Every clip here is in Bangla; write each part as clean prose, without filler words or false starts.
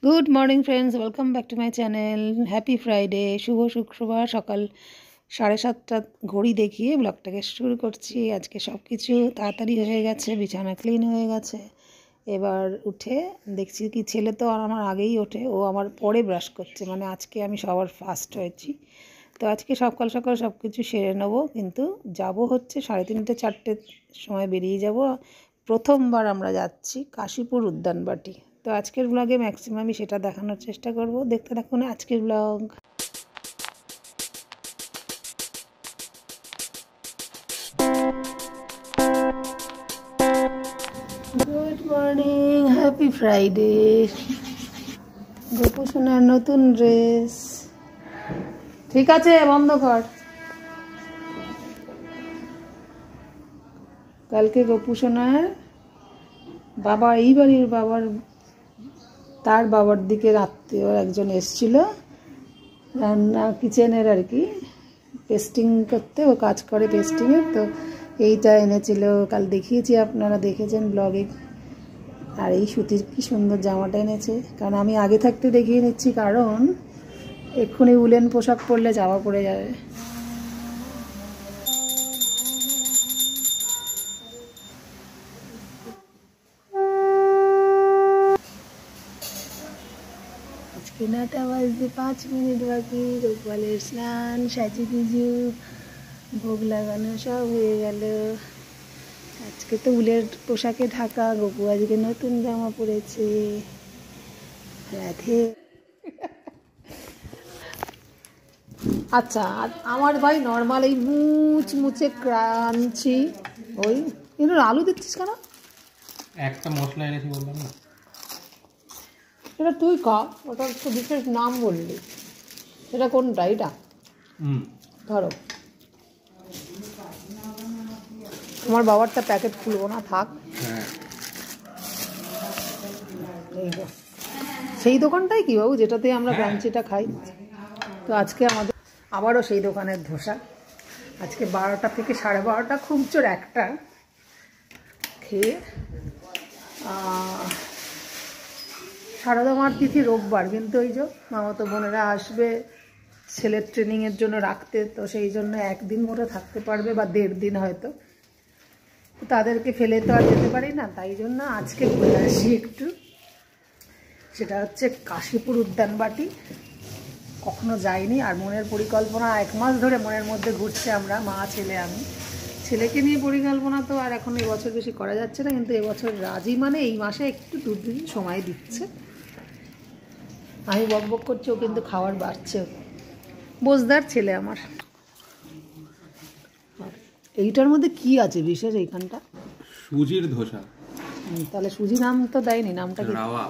Good morning friends, welcome back to my channel. Happy Friday, শুভ শুক্রবার। সকাল 7:30 ঘড়ি দেখিয়ে ব্লগটাকে শুরু করছি। আজকে সব কিছু তাড়াতাড়ি হয়ে গেছে, বিছানা ক্লিন হয়ে গেছে। এবার উঠে দেখছি কি ছেলে তো আমার আগেই ওঠে, ও আমার পরে ব্রাশ করছে, মানে আজকে আমি সবার ফার্স্ট হয়েছি। তো আজকে সকাল সকাল সব কিছু সেরে নেবো, কিন্তু যাব হচ্ছে 3:30 4টের সময় বেরিয়ে যাব। প্রথমবার আমরা যাচ্ছি কাশীপুর উদ্যানবাটি। তো আজকের ব্লগে ম্যাক্সিমামই সেটা দেখানোর চেষ্টা করব। দেখতে থাকুন আজকের blog. Good morning, happy Friday. Gopu সোনার নতুন ড্রেস। ঠিক আছে, বন্ধ কর। কালকে গোপু সোনার বাবা, এই বাড়ির বাবার, তার বাবার দিকের আত্মীয় একজন এসছিল রান্না কিচেনের আর কি, পেস্টিং করতে, ও কাজ করে পেস্টিংয়ের। তো এইটা এনেছিল, কাল দেখিয়েছি, আপনারা দেখেছেন ব্লগে। আর এই সুতির কি সুন্দর জামাটা এনেছে, কারণ আমি আগে থাকতে দেখিয়ে নিচ্ছি, কারণ এক্ষুনি উলেন পোশাক পরলে জামা পড়ে যাবে। আজকে 9টা বাজতে 5 মিনিট বাকি। গোপালের স্নান, সাজুগুজু, ভোগ লাগানো সব হয়ে গেল। আজকে তো উলের পোশাকে ঢাকা, গোপু আজকে নতুন জামা পরেছে। রাধে। আচ্ছা, আমার ভাই নর্মাল এই মুচমুচে ক্রাঞ্চি, ওই কিন্তু আলু দিচ্ছিস কেন? একটা মশলা এনেছি বললাম না, এটা তুই খা, ওটা তো বিশেষ নাম বললি। এটা কোনটা? এটা ধরো, আমার বাবারটা প্যাকেট খুলবো না, থাক। এই সেই দোকানটাই কি বাবু, যেটাতে আমরা ক্রাঞ্চিটা খাই। তো আজকে আমাদের আবারও সেই দোকানের ধোসা। আজকে 12টা থেকে 12:30, খুব জোর 1টা খেয়ে। সারদা মার তিথি রোববার, কিন্তু ওই যে মামাতো বোনেরা আসবে ছেলের ট্রেনিংয়ের জন্য রাখতে, তো সেই জন্য একদিন মতো থাকতে পারবে বা 1.5 দিন হয়তো। তাদেরকে ফেলে তো আর যেতে পারি না, তাই জন্য আজকে ঘুরে আসি একটু। সেটা হচ্ছে কাশীপুর উদ্যানবাটি। কখনো যাইনি, আর মনের পরিকল্পনা 1 মাস ধরে মনের মধ্যে ঘুরছে। আমরা মা ছেলে, আমি ছেলেকে নিয়ে পরিকল্পনা তো আর এখন এবছর বেশি করা যাচ্ছে না, কিন্তু এবছর রাজি, মানে এই মাসে একটু 2 দিন সময় দিচ্ছে। আমি বক বক করছি, ও কিন্তু খাওয়ার বাড়ছে। বোঝদার ছেলে আমার। এইটার মধ্যে কি আছে বিশেষ? এইখানটা সুজির ধোসা। তাহলে সুজি নাম তো দেয়নি, নামটা কি? রাওয়া,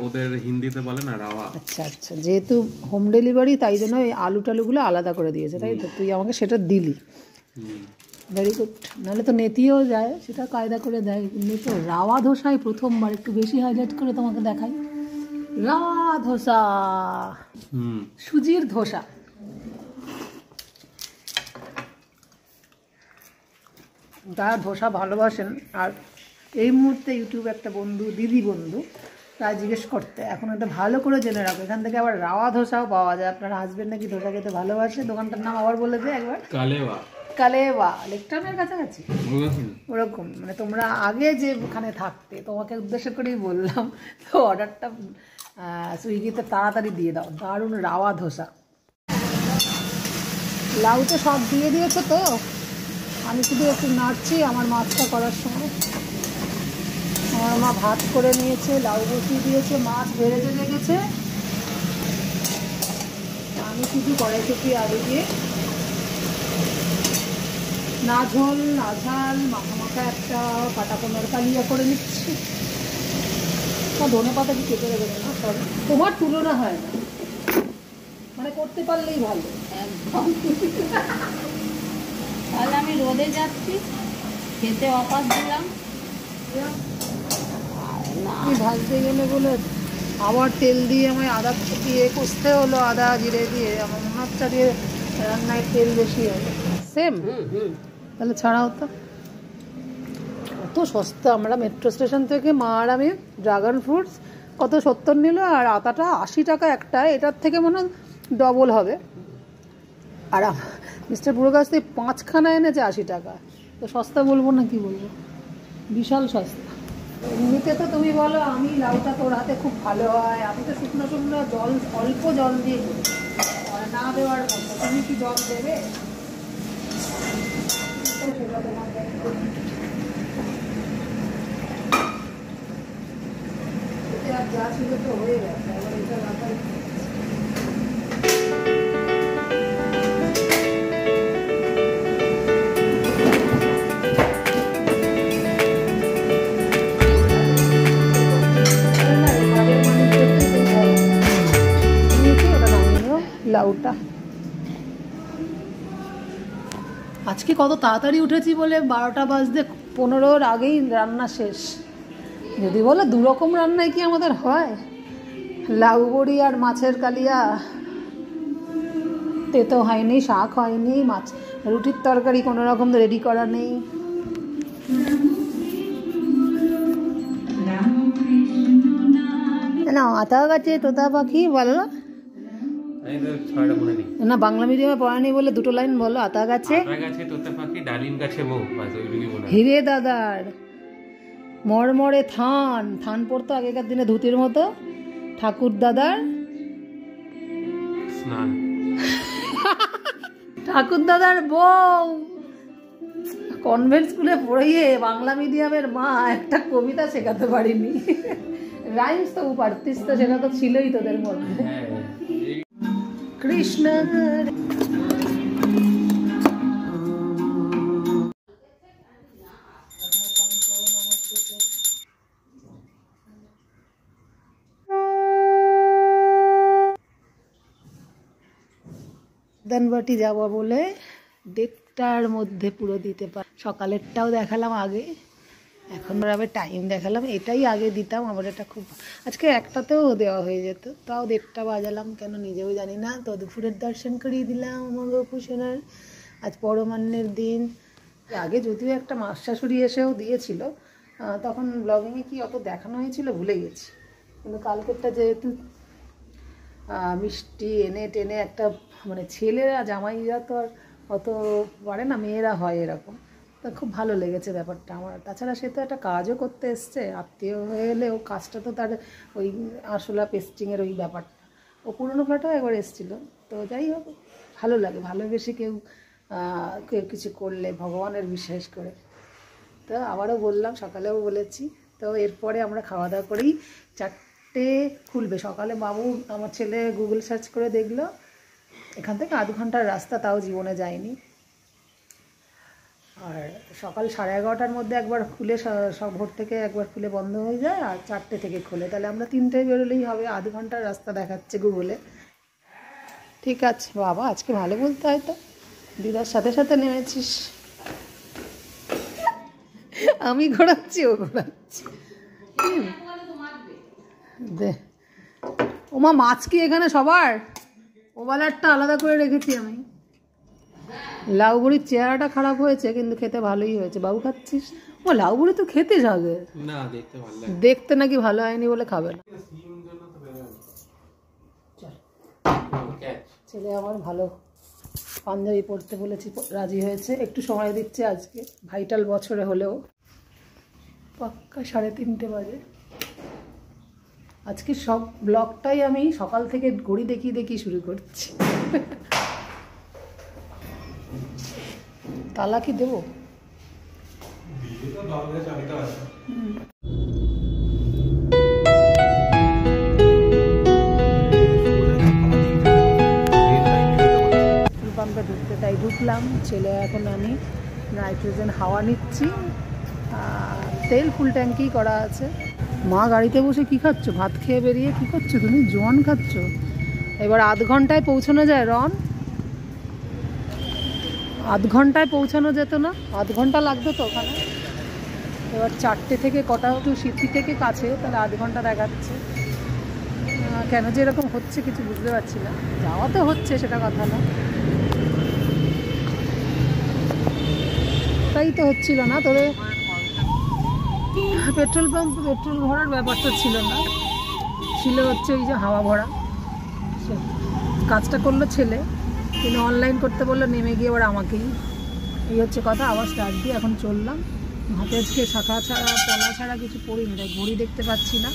ওদের হিন্দিতে বলে না রাওয়া। আচ্ছা আচ্ছা, যেহেতু হোম ডেলিভারি তাই জন্য এই আলু টালুগুলো আলাদা করে দিয়েছে, তাই তো? তুই আমাকে সেটা দিলি, ভেরি গুড। নাহলে তো নেতিয়েও যায়, সেটা কায়দা করে দেয়। কিন্তু তো রাওয়া ধোসায় প্রথমবার একটু বেশি হাইলাইট করে তোমাকে দেখাই। রাওয়া ধোসা, সুজির ধোসা। যারা ধোসা ভালোবাসেন, আর এই মুহূর্তে ইউটিউবে একটা বন্ধু, দিদি বন্ধু, তা জিজ্ঞেস করতে, এখন এটা ভালো করে জেনে রাখো, এখান থেকে আবার রাওয়া ধোসাও পাওয়া যায়। আপনার হাজবেন্ড নাকি ধোসা খেতে ভালোবাসে। দোকানটার নাম আবার বলে দে একবার। কালেওয়া। কালেওয়া, লেকটাউনের কাছাকাছি ওরকম। মানে তোমরা আগে যে ওখানে থাকতে, তোমাকে উদ্দেশ্য করেই বললাম। তো অর্ডারটা সুইগিতে তাড়াতাড়ি দিয়ে দাও। দারুণ রাওয়া ধোসা। লাউ তো সব দিয়ে দিয়েছো তো, আমি শুধু একটু নাড়ছি আমার মাছটা করার সময়। আমার মা ভাত করে নিয়েছে, লাউ বসিয়ে দিয়েছে, মাছ বেড়েতে লেগেছে। আমি শুধু কড়াইশুঁটি আলু দিয়ে না ঝোল না ঝাল মাখা মাখা একটা কাটা কোনোর কালিয়া করে নিচ্ছি। ধনে পাতা কি কেটে দেবে না, সব তোমার তুলনা হয় না, মানে করতে পারলেই ভালো একদম। তাহলে আমি রোদে যাচ্ছি, খেতে অফার দিলাম। আমি ভাজতে গেলে বলে আবার তেল দিয়ে আমায় আদা দিয়ে কষতে হলো, আদা জিরে দিয়ে। আমার মনে হচ্ছে দিয়ে রান্নায় তেল বেশি হবে। সেম, তাহলে ছাড়াও তো। কত সস্তা। আমরা মেট্রো স্টেশন থেকে মা আর আমি ড্রাগন ফ্রুটস কত 70 নিল, আর আতাটা 80 টাকা একটা, এটার থেকে মনে হয় ডবল হবে। আর মিস্টার বুড়ো গাছ থেকে 5খানা এনেছে 80 টাকা, তো সস্তা বলবো না কি বলবো, বিশাল সস্তা। এমনিতে তো তুমি বলো আমি লাউটা তোর হাতে খুব ভালো হয়, আমি তো শুকনো শুকনো জল, অল্প জল দিয়ে করি, আর না দেওয়ার মতো, তুমি কি জল দেবে? সেটা তোমার দায়িত্ব। এতে আর যা ছিল তো হয়ে গেছে, এবার এটা রাখাই। লাউটা আজকে কত তাড়াতাড়ি উঠেছি বলে 12টা বাজতে 15-এর আগেই রান্না শেষ। যদি বলে 2 রকম রান্নাই কি আমাদের হয়, লাউ বড়ি আর মাছের কালিয়া, তেতো হয়নি, শাক হয়নি, মাছ রুটির তরকারি কোনো রকম রেডি করা নেই। না আতা গাছে তোতা পাখি বলো না, বাংলা মিডিয়ামে পড়ানি বলে 2টো লাইন বলো। আতা গাছে তোতা পাখি, ডালিম গাছে মৌ, হিরে দাদার মরমরে থান, থান পড়তো আগেকার দিনে ধুতির মতো, ঠাকুর দাদার স্নান, ঠাকুর দাদার বউ। কনভেন্ট স্কুলে পড়িয়ে বাংলা মিডিয়ামের মা একটা কবিতা শেখাতে পারিনি, রাইমস তো পারতিস, তো সেটা তো ছিলই তোদের মধ্যে। কৃষ্ণ দানবাটি যাবো বলে 1:30টার মধ্যে পুরো দিতে পার। সকালেরটাও দেখালাম আগে, এখন আবার টাইম দেখালাম, এটাই আগে দিতাম, আমার এটা খুব আজকে 1টাতেও দেওয়া হয়ে যেত, তাও 1:30টা বাজালাম কেন নিজেও জানি না। তো দুপুরের দর্শন করিয়ে দিলাম আমার গোপুসোনার। আজ পরমান্নের দিন। আগে যদিও একটা মাস শাশুড়ি এসেও দিয়েছিল, তখন ব্লগিংয়ে কি অত দেখানো হয়েছিল ভুলে গেছি, কিন্তু কালকেরটা যেহেতু মিষ্টি এনে টেনে একটা, মানে ছেলেরা জামাইরা তো আর অত পারে না, মেয়েরা হয় এরকম, তো খুব ভালো লেগেছে ব্যাপারটা আমার। তাছাড়া সে তো একটা কাজও করতে এসছে, আত্মীয় হয়ে এলে ও কাজটা তো তার ওই আরশোলা পেস্টিংয়ের ওই ব্যাপারটা, ও পুরনো ফ্ল্যাটেও একবার এসেছিলো। তো যাই হোক, ভালো লাগে, ভালোবেসে কেউ কিছু করলে, ভগবানের বিশ্বাস করে। তো আবারও বললাম, সকালেও বলেছি। তো এরপরে আমরা খাওয়া দাওয়া করেই 4টে খুলবে। সকালে বাবু আমার ছেলে গুগল সার্চ করে দেখলো, এখান থেকে 0.5 ঘন্টার রাস্তা, তাও জীবনে যায়নি। আর সকাল 11:30টার মধ্যে একবার খুলে, সব ভোর থেকে একবার খুলে বন্ধ হয়ে যায়, আর 4টে থেকে খোলে, তাহলে আমরা 3টায় বেরোলেই হবে। 0.5 ঘন্টার রাস্তা দেখাচ্ছে গুগলে। ঠিক আছে বাবা, আজকে ভালো বলতে হয় তো, দিদার সাথে সাথে নেমেছিস। আমি ঘোরাচ্ছি, ও ঘোরাচ্ছি। দে ওমা, মাছ কি এখানে সবার? ওবালারটা আলাদা করে রেখেছি আমি। লাউ বড়ির চেহারাটা খারাপ হয়েছে, কিন্তু খেতে ভালোই হয়েছে। বাবু খাচ্ছিস? ও লাউ বড়ি তো খেতে যাবে না, দেখতে ভালো লাগে, দেখতে নাকি ভালো হয়নি বলে খাবে না। ছেলে আমার ভালো পাঞ্জাবি পরতে বলেছি, রাজি হয়েছে। একটু সময় দিচ্ছে আজকে, ভাইটাল বছরে হলেও। পাক্কা 3:30 বাজে। আজকে সব ব্লগটাই আমি সকাল থেকে ঘড়ি দেখিয়ে দেখিয়ে শুরু করছি। তালা কি দেবো? পাম্পে ঢুকতে, তাই ঢুকলাম। ছেলে এখন আমি নাইট্রোজেন হাওয়া নিচ্ছি, তেল ফুল ট্যাঙ্কি করা আছে। মা গাড়িতে বসে কি খাচ্ছ? ভাত খেয়ে বেরিয়ে কি করছো তুমি? জোয়ান খাচ্ছ? এবার 0.5 ঘন্টায় পৌঁছানো যায় রন? 0.5 ঘন্টায় পৌঁছানো যেত না? 0.5 ঘন্টা লাগতো তো ওখানে। এবার 4টে থেকে কটা একটু সিদ্ধি থেকে কাছে, তাহলে 0.5 ঘন্টা দেখাচ্ছে। কেন যে এরকম হচ্ছে কিছু বুঝতে পারছি না। যাওয়া তো হচ্ছে, সেটা কথা না, তাই তো হচ্ছিল না। তবে পেট্রোল পাম্প পেট্রোল ভরার ব্যাপারটা ছিল না, ছিল হচ্ছে ওই যে হাওয়া ভরা, কাজটা করলো ছেলে, কিন্তু অনলাইন করতে বললো, নেমে গিয়ে ওরা আমাকেই। এই হচ্ছে কথা। আবার স্টার্ট দিয়ে এখন চললাম। হাতে আজকে শাখা ছাড়া পলা ছাড়া কিছু পড়িনি, তাই ঘড়ি দেখতে পাচ্ছি না।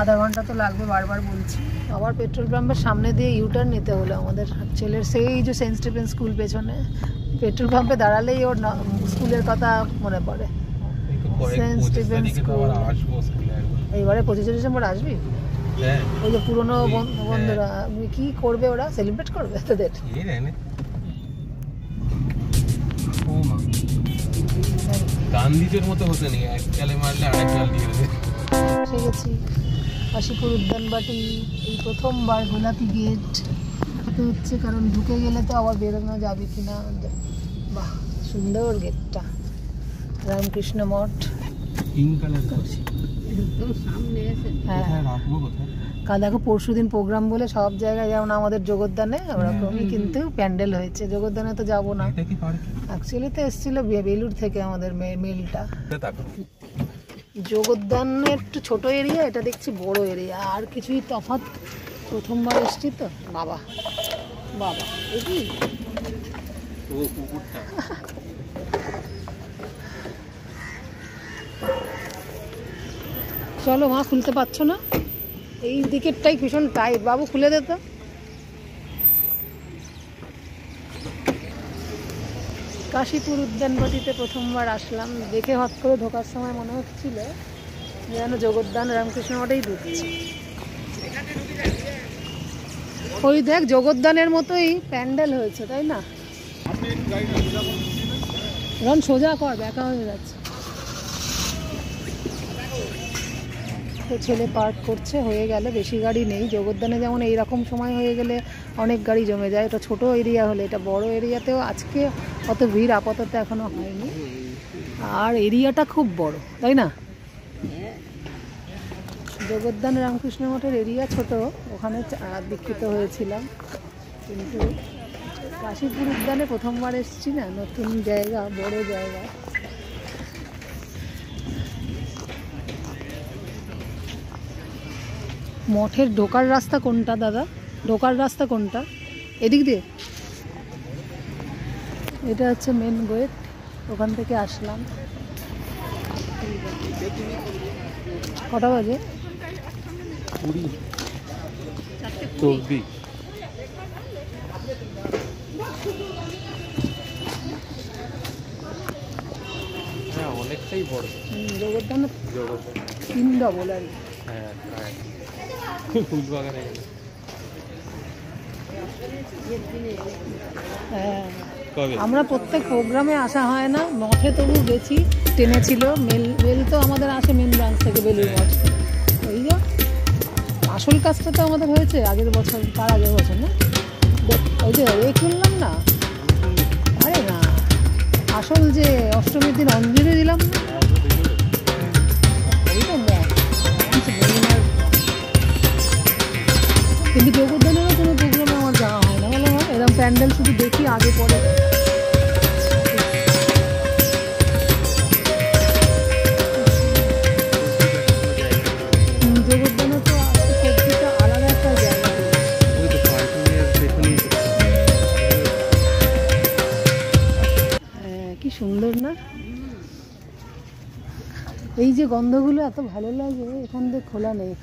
আধা ঘন্টা তো লাগবে, বারবার বলছি। আবার পেট্রোল পাম্পের সামনে দিয়ে ইউটার্ন নিতে হলো আমাদের ছেলের। সেই যে সেন্ট স্টিফেন স্কুল পেছনে, পেট্রোল পাম্পে দাঁড়ালেই ওর স্কুলের কথা মনে পড়ে। Saint Stephen school. এইবারে 25শে ডিসেম্বর আসবি? ওই যে পুরোনো বন্ধুরা কি করবে, ওরা সেলিব্রেট করবে তোদের? গান্ধীজের মতো হতে নেই, এক গালে মারলে আরেক গাল দিয়ে দেবে। এসে গেছি কাশীপুর উদ্যানবাটি। এই প্রথমবার গোলাপি গেট হতে হচ্ছে, কারণ ঢুকে গেলে তো আবার বেরোনো যাবে কিনা। বাহ, সুন্দর গেটটা। রামকৃষ্ণ মঠ। পিঙ্ক কালার করছি। একদম সামনে এসে হ্যাঁ, রাখবো কোথায়? কাল দেখো পরশুদিন প্রোগ্রাম বলে সব জায়গায়, যেমন আমাদের জগদ্দানে ওরকমই কিন্তু প্যান্ডেল হয়েছে। জগদ্দানে তো যাবো না, এটা কি পার্ক? অ্যাকচুয়ালি তো এসেছিল বেলুর থেকে আমাদের মেলটা। জগদ্দানের একটু ছোট এরিয়া, এটা দেখছি বড় এরিয়া, আর কিছুই তফাৎ। প্রথমবার এসছি তো। বাবা বাবা, এ কি? ও কুকুরটা। চলো মা, খুলতে পারছো না? এই দিকেরটাই ভীষণ টাইট, বাবু খুলে দে তো। কাশীপুর উদ্যানবাটিতে প্রথমবার আসলাম। দেখে হট করে ঢোকার সময় মনে হচ্ছিল যেন জগদ্দান রামকৃষ্ণ মঠেই ঢুকছি। ওই দেখ, জগদ্দানের মতোই প্যান্ডেল হয়েছে, তাই না? রন সোজা কর, ব্যাকা হয়ে যাচ্ছে। তো ছেলে পার্ক করছে, হয়ে গেল, বেশি গাড়ি নেই। জগদ্দানে যেমন এইরকম সময় হয়ে গেলে অনেক গাড়ি জমে যায়, এটা ছোট এরিয়া হলে, এটা বড় এরিয়াতেও আজকে অত ভিড় আপাতত এখনো হয়নি। আর এরিয়াটা খুব বড়, তাই না? জগদ্দান রামকৃষ্ণ মঠের এরিয়া ছোট, ওখানে দীক্ষিত হয়েছিলাম। কিন্তু কাশীপুর উদ্যানে প্রথমবার এসেছি না, নতুন জায়গা, বড় জায়গা। মঠের ঢোকার রাস্তা কোনটা দাদা? ঢোকার রাস্তা কোনটা? এদিক দিয়ে? এটা হচ্ছে মেন গেট, ওখান থেকে আসলাম। কটা বাজে? 20:24। হ্যাঁ, অনেকটাই বড় জগদ্দান জগৎ। 3 ডবল আর কি। হ্যাঁ, ফুলবাগানে গেলে। হ্যাঁ, কবে? আমরা প্রত্যেক প্রোগ্রামে আসা হয় না, মঠে তবু গেছি। ট্রেনে ছিল, মেল তো আমাদের আসে মেন ব্রাঞ্চ থেকে, বেলুর মঠ। ওই যে আসল কাজটা তো আমাদের হয়েছে আগের বছর, তার আগের বছর না, ওই যে খুললাম না। আরে না, আসল যে অষ্টমীর দিন অঞ্জলি দিলাম না, ওই তো মঠ। কিন্তু জগদ্দানেরও কোনো প্রোগ্রামে আমার যাওয়া হয় না, বলো না? এরকম প্যান্ডেল শুধু দেখি আগে পরে। জগদ্দানে তো সত্যিটা আলাদা একটা জায়গা। হ্যাঁ, কি সুন্দর না? এই যে গন্ধগুলো এত ভালো লাগে, এখান থেকে খোলা নেই।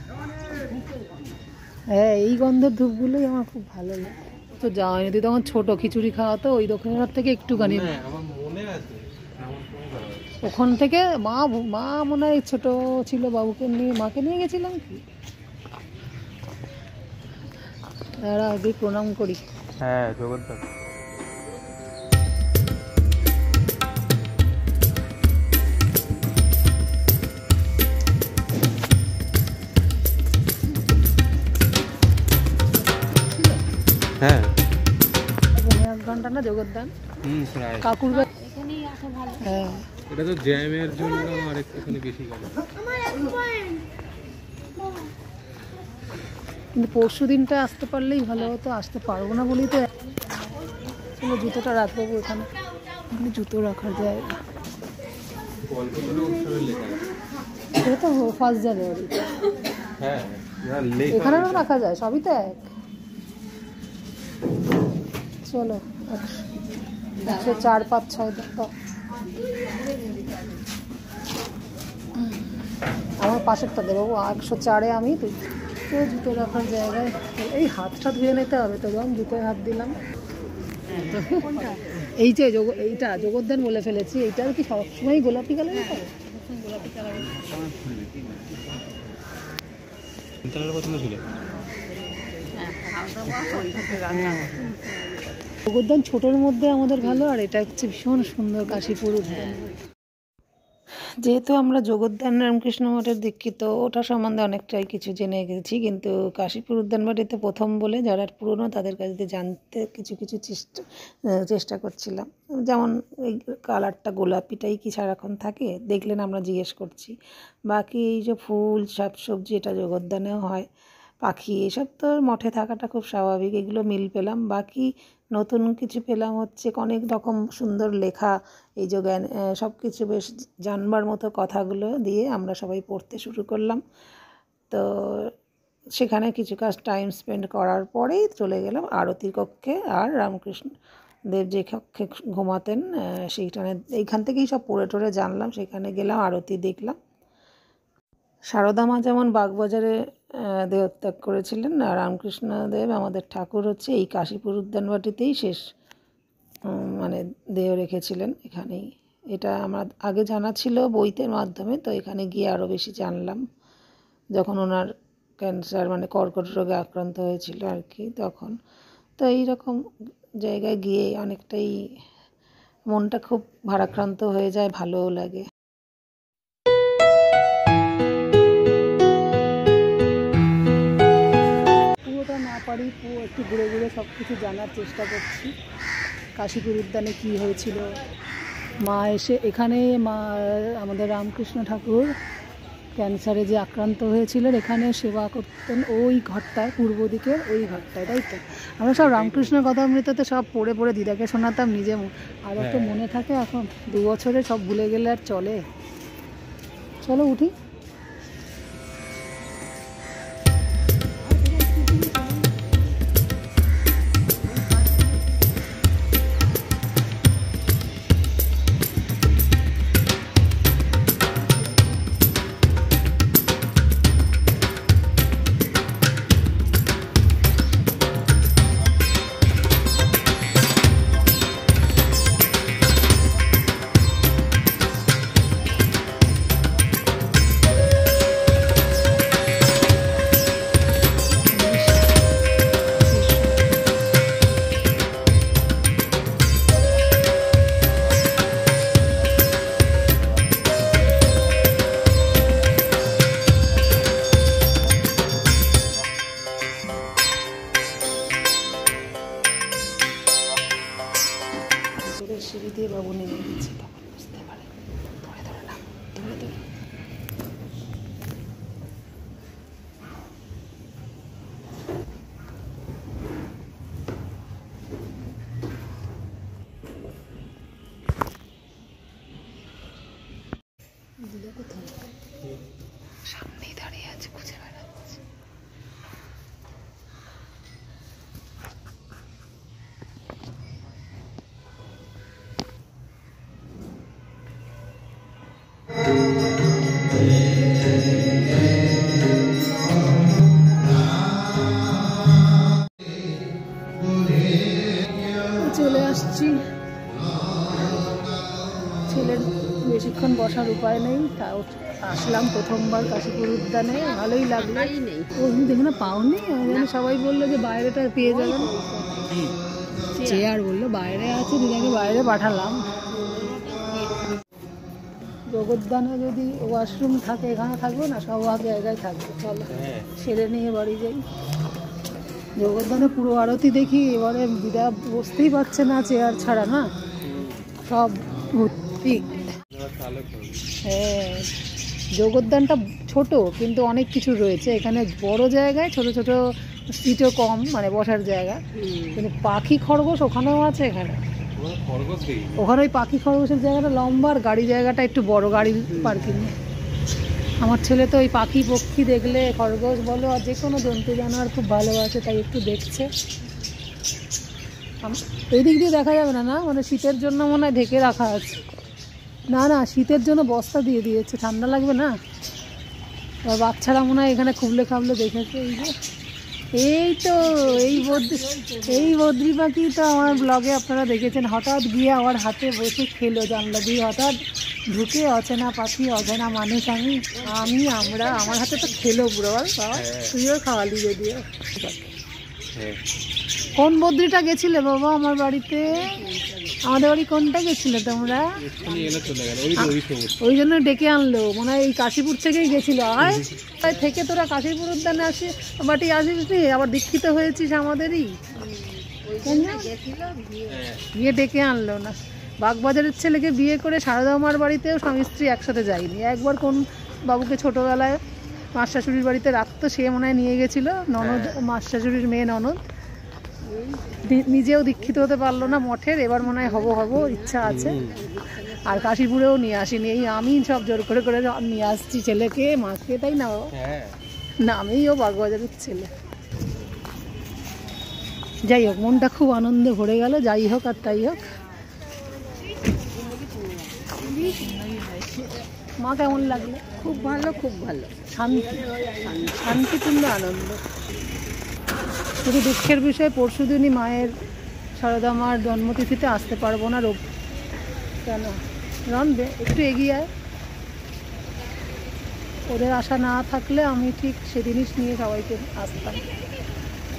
হ্যাঁ, এই গন্ধের ধূপগুলোই আমার খুব ভালো লাগে। তো যাওয়া হয়নি, তুই তখন ছোটো, খিচুড়ি খাওয়া তো ওই দক্ষিণের থেকে একটুখানি। আমার মনে আছে ওখান থেকে মা মনে হয় ছোটো ছিল, বাবুকে নিয়ে, মাকে নিয়ে গেছিলাম কি। এরা আগে প্রণাম করি। হ্যাঁ, জগদ্দান। হ্যাঁ, 1 ঘন্টা না জগদ্দান? প্রায়। কাকুর বাড়ি। এখানেই আসা ভালো। হ্যাঁ, এটা তো জ্যামের জন্য আর একটুখানি বেশি গেল। কিন্তু পরশু দিনটা আসতে পারলেই ভালো হতো, আসতে পারবো না বলেই তো। চলো জুতোটা রাখবো এখানে, এখানে জুতো রাখার জায়গা। এটা তো ফার্স্ট জানুয়ারি। হ্যাঁ, এখানেও রাখা যায়, সবই তো এক। চলো 104, 5, 6 দাও। আমার পাশেরটা দেবো 104-এ আমি, তুই তো জুতো রাখার জায়গায়। এই হাতটা ধুয়ে নিতে হবে তো, যেমন জুতোয় হাত দিলাম। এই যে এইটা জগদ্দান বলে ফেলেছি, এইটা কি সবসময় গোলাপি কালার? গোলাপি কালার জগদ্দান ছোটোর মধ্যে আমাদের ভালো, আর এটা হচ্ছে ভীষণ সুন্দর কাশীপুর উদ্যান। যেহেতু আমরা জগদ্দান রামকৃষ্ণ মঠের দীক্ষিত, ওটা সম্বন্ধে অনেকটাই কিছু জেনে গেছি, কিন্তু কাশীপুর উদ্যানবাড়িতে প্রথম বলে যারা পুরনো তাদের কাছ থেকে জানতে কিছু কিছু চেষ্টা করছিলাম। যেমন এই কালারটা গোলাপিটাই কি সারাক্ষণ থাকে, দেখলেন আমরা জিজ্ঞেস করছি। বাকি এই যে ফুল শাকসবজি এটা জগদ্দানেও হয়, পাখি এসব তো মঠে থাকাটা খুব স্বাভাবিক, এগুলো মিল পেলাম। বাকি নতুন কিছু পেলাম হচ্ছে অনেক রকম সুন্দর লেখা, এই যে জ্ঞান সব কিছু বেশ জানবার মতো কথাগুলো দিয়ে আমরা সবাই পড়তে শুরু করলাম। তো সেখানে কিছু কাজ টাইম স্পেন্ড করার পরেই চলে গেলাম আরতির কক্ষে। আর রামকৃষ্ণ দেব যে কক্ষে ঘুমাতেন সেইখানে, এইখান থেকেই সব পড়ে টড়ে জানলাম। সেখানে গেলাম, আরতি দেখলাম। সারদা মা যেমন বাগবাজারে দেহত্যাগ করেছিলেন, আর রামকৃষ্ণদেব আমাদের ঠাকুর হচ্ছে এই কাশীপুর উদ্যানবাটিতেই শেষ মানে দেহ রেখেছিলেন এখানেই। এটা আমার আগে জানা ছিল বইতে মাধ্যমে, তো এখানে গিয়ে আরও বেশি জানলাম। যখন ওনার ক্যান্সার মানে কর্কট রোগে আক্রান্ত হয়েছিল আর কি তখন। তো এইরকম জায়গায় গিয়ে অনেকটাই মনটা খুব ভারাক্রান্ত হয়ে যায়, ভালোও লাগে। না পারি একটু ঘুরে ঘুরে সব কিছু জানার চেষ্টা করছি। কাশীপুর উদ্যানে কী হয়েছিল, মা এসে এখানে মা আমাদের রামকৃষ্ণ ঠাকুর ক্যান্সারে যে আক্রান্ত হয়েছিলেন এখানে সেবা করতেন, ওই ঘরটায় পূর্ব দিকের ওই ঘরটায়, তাই তো? আমরা সব রামকৃষ্ণ কথামৃততে সব পড়ে পড়ে দিদাকে শোনাতাম, নিজে আর একটু মনে থাকে। এখন 2 বছরে সব ভুলে গেলে আর চলে। চলো উঠি। সিঁড়ি দিয়ে বাবু নেমে গেছে, তখন বুঝতে পারে। ধরে ধরে নাম, ধরে ধরে। দিদা কোথায়? সামনেই দাঁড়িয়ে আছে, খুঁজে বেড়াচ্ছে। চলে আসছি, ছেলের বেশিক্ষণ বসার উপায় নেই, তাও আসলাম প্রথমবার কাশীপুর উদ্যানে, ভালোই লাগলো। ও দেখো না পাওনি, আমি সবাই বললো যে বাইরেটা পেয়ে যাবেন, চেয়ার বললো বাইরে আছে, দিদাকে বাইরে পাঠালাম। জগদ্দানে যদি ওয়াশরুম থাকে এখানে থাকবে না, সব জায়গায় থাকবে। চলো সেরে নিয়ে বাড়ি যাই। জগদ্দানে পুরো আরতি দেখি, এবারে দিদা বসতেই পারছে না চেয়ার ছাড়া, না সব ভর্তি। হ্যাঁ, জগদ্দানটা ছোট কিন্তু অনেক কিছু রয়েছে এখানে, বড় জায়গায় ছোট ছোট সিটও কম, মানে বসার জায়গা। কিন্তু পাখি খরগোশ ওখানেও আছে, এখানে ওখানে ওই পাখি খরগোশের জায়গাটা লম্বা, আর গাড়ি জায়গাটা একটু বড়, গাড়ির পার্কিং। আমার ছেলে তো ওই পাখি পক্ষী দেখলে, খরগোশ বলো আর যে কোনো জন্তু জানোয়ার খুব ভালোবাসে, তাই একটু দেখছে। এই দিক দিয়ে দেখা যাবে না, না মানে শীতের জন্য মনে হয় ঢেকে রাখা আছে। না না, শীতের জন্য বস্তা দিয়ে দিয়েছে, ঠান্ডা লাগবে না। আর বাচ্চারা মনে হয় এখানে খুবলে খাবলে দেখেছে। এই যে এই তো এই বদ্রি পাখি তো আমার ব্লগে আপনারা দেখেছেন, হঠাৎ গিয়ে আমার হাতে বসে খেলো জানলা দিয়ে, হঠাৎ ঢুকে অচেনা পাখি অজানা মানুষ আমরা আমার হাতে তো খেলো পুরো। বাবা তুইও খাওয়ালি যদিও। কোন বদ্রিটা গেছিলে বাবা আমার বাড়িতে? আমাদের বাড়ি কোনটা গেছিলে তোমরা? ওই জন্য ডেকে আনলো মনে হয়, এই কাশীপুর থেকেই গেছিল। আয় থেকে তোরা কাশীপুর উদ্যানে বাটি আসিস নি, আবার দীক্ষিত হয়েছিস আমাদেরই। গিয়ে ডেকে আনলো না। বাগবাজারের ছেলেকে বিয়ে করে সারদা মার বাড়িতেও স্বামী স্ত্রী একসাথে যায়নি। একবার কোন বাবুকে ছোটবেলায় মাস শাশুড়ির বাড়িতে রাখতো, সে মনে হয় নিয়ে গেছিল, ননদ, মাস শাশুড়ির মেয়ে ননদ। নিজেও দীক্ষিত হতে পারলো না মঠের, এবার মনে হয় হব ইচ্ছা আছে। আর কাশীপুরেও নিয়ে আসিনি, এই আমি সব জোর করে করে নিয়ে আসছি ছেলেকে মাকে, তাই না বাবা? না আমিও বাগবাজারের ছেলে। যাই হোক, মনটা খুব আনন্দে ভরে গেল। যাই হোক আর তাই হোক। মা কেমন লাগলো? খুব ভালো, খুব ভালো। শান্তিপূর্ণ আনন্দ। শুধু দুঃখের বিষয় পরশুদিনই মায়ের, সারদা মার জন্মতিথিতে আসতে পারবো না। কেন রনবে একটু এগিয়ে আয়। ওদের আশা না থাকলে আমি ঠিক সেদিনই নিয়ে সবাইকে আসতাম।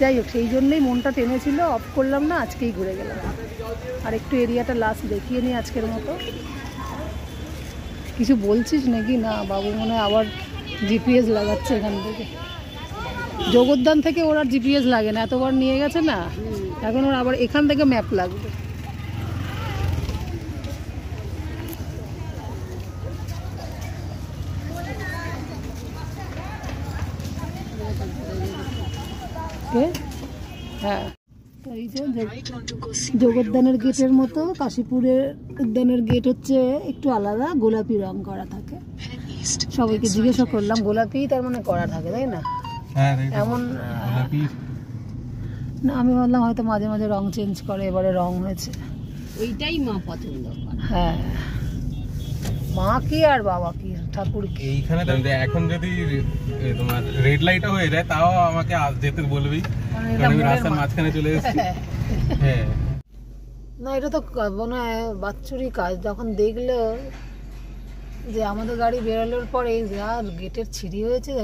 যাই হোক, সেই জন্যই মনটা টেনেছিল, অফ করলাম না, আজকেই ঘুরে গেলাম। আর একটু এরিয়াটা লাস্ট দেখিয়ে নিই আজকের মতো। কিছু বলছিস নাকি? না বাবু মনে হয় আবার জিপিএস লাগাচ্ছে এখান থেকে। জগদ্দান থেকে ওর আর জিপিএস লাগে না, এতবার নিয়ে গেছে না, এখন ওর আবার এখান থেকে ম্যাপ লাগবে। হ্যাঁ, এই যে জগদ্দানের গেটের মতো কাশীপুরের উদ্যানের গেট হচ্ছে একটু আলাদা, গোলাপি রং করা থাকে। সবাইকে জিজ্ঞাসা করলাম, গোলাপি তার মানে করা থাকে, তাই না? এমন না, আমি ভাবলাম হয়তো মাঝে মাঝে রং চেঞ্জ করে, এবারে রং হয়েছে। ওইটাই মা পছন্দ করে। হ্যাঁ, মা কি আর বাবা কি, ঠাকুর কি। এইখানে এখন যদি তোমার রেড লাইটও হয়ে যায় তাও আমাকে যেতে বলবি, কারণ আমি রাস্তার মাঝখানে চলে এসেছি। হ্যাঁ না, এটা তো মনে হয় বাচ্চুরই কাজ। যখন দেখলো যে আমাদের গাড়ি বেরোনোর পরে যা গেটের ছিঁড়ি হয়েছে,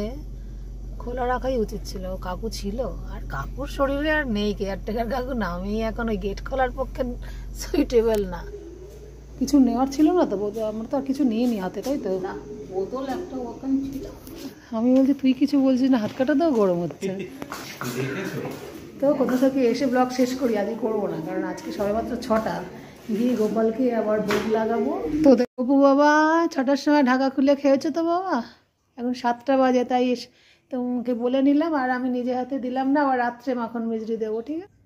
খোলা রাখাই উচিত ছিল। কাকু ছিল, আর কাকুর শরীরে আর নেই, কেয়ারটেকার কাকু নামেই এখন ওই গেট খোলার পক্ষে সুইটেবল না। কিছু নেওয়ার ছিল না তো, আমরা তো আর কিছু নিইনি হাতে, তাই তো? না, বোতল একটা ওখানে ছিল। আমি বলছি তুই কিছু বলছিস না, হাত কাটা তো গরম হচ্ছে। তো কোথা থেকে এসে ব্লগ শেষ করি, আজকে করবো না, কারণ আজকে সবেমাত্র 6টা, গিয়ে গোপালকে আবার ভোগ লাগাবো। তো অপু বাবা 6টার সময় ঢাকা খুলে খেয়েছো তো বাবা? এখন 7টা বাজে, তাই তোমাকে বলে নিলাম, আর আমি নিজে হাতে দিলাম না, আবার রাত্রে মাখন মিজরি দেবো, ঠিক আছে?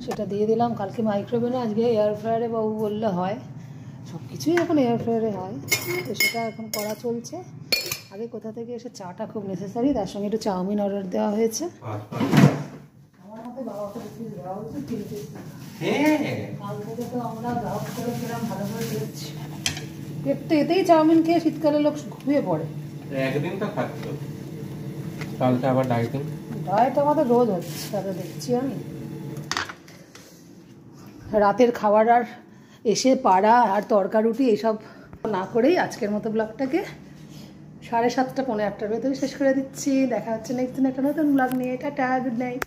সেটা দিয়ে দিলাম। কালকে মাইক্রোওভেনে, আজকে এয়ার ফ্রায়ারে বাবু বললে হয়। সব কিছুই এখন এয়ার ফ্রায়ারে হয়, তো সেটা এখন করা চলছে। আগে কোথা থেকে এসে চাটা খুব নেসেসারি, তার সঙ্গে একটু চাউমিন অর্ডার দেওয়া হয়েছে। আমার হাতে বাবাকে দেওয়া হচ্ছে 3 পিস। কাল থেকে তো আমরা গ্রাহক করে খেলাম, ভালো করে খেয়েছি। পেট তো এতেই চাউমিন খেয়ে শীতকালে লোক ঘুমিয়ে পড়ে। একদিন তো খাচ্ছো, কালকে আবার ডায়েটিং। ডায়েট আমাদের রোজ হচ্ছে, তাতে দেখছি আমি। রাতের খাবার আর এসে পাড়া আর তরকা রুটি এসব না করেই আজকের মতো ব্লগটাকে 7:30 পৌনে 8টার ভেতরে শেষ করে দিচ্ছি। দেখা হচ্ছে নেক্সট দিন একটা নতুন ব্লগ নিয়ে। Tata, good night.